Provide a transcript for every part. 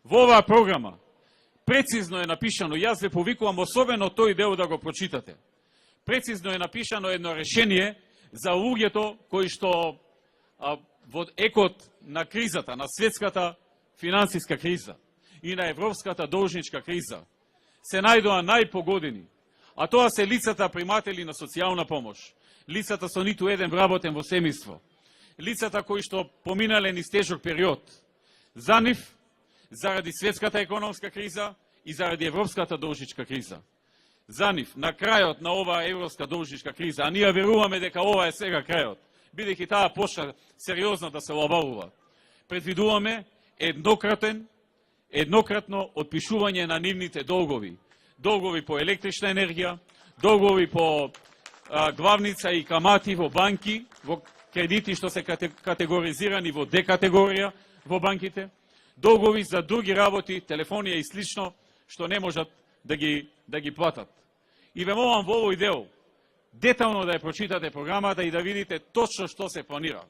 Во оваа програма прецизно е напишано, јас ве повикувам особено тој дел да го прочитате. Прецизно е напишано едно решение за луѓето кои што во екот на кризата, на светската финансиска криза и на европската должничка криза се најдоа најпогодени, а тоа се лицата приматели на социјална помош, лицата со ниту еден вработен во семејство, лицата кои што поминале низ тежок период. За нив, заради светската економска криза и заради европската должничка криза. За нив, на крајот на оваа европска должничка криза, а ние веруваме дека ова е сега крајот, бидејќи таа почна сериозно да се лабавува, предвидуваме еднократно отпишување на нивните долгови. Долгови по електрична енергија, долгови по главница и камати во банки, во кредити што се категоризирани во Д категорија во банките, долгови за други работи, телефонија и слично, што не можат да ги платат. И ве молам во овој дел детално да ја прочитате програмата и да видите точно што се планира.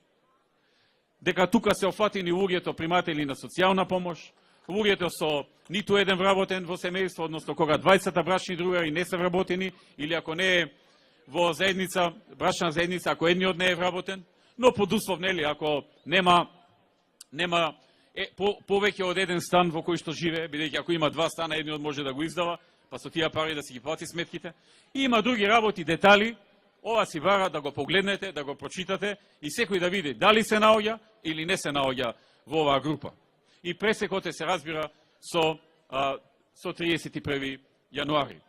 Дека тука се офатени луѓето приматели на социјална помош, луѓето со ниту еден вработен во семејство, односно кога двајцата брачни другари не се вработени, или ако не е во заедница, брачна заедница, ако едниот не е вработен, но под услов, нели, ако нема повеќе од еден стан во кој што живее, бидејќи ако има два стана, едниот може да го издава, па со тие пари да си ги плати сметките. И има други работи, детали, ова си бара да го погледнете, да го прочитате и секој да види дали се наоѓа или не се наоѓа во оваа група. И пресекот се разбира со 31. јануари.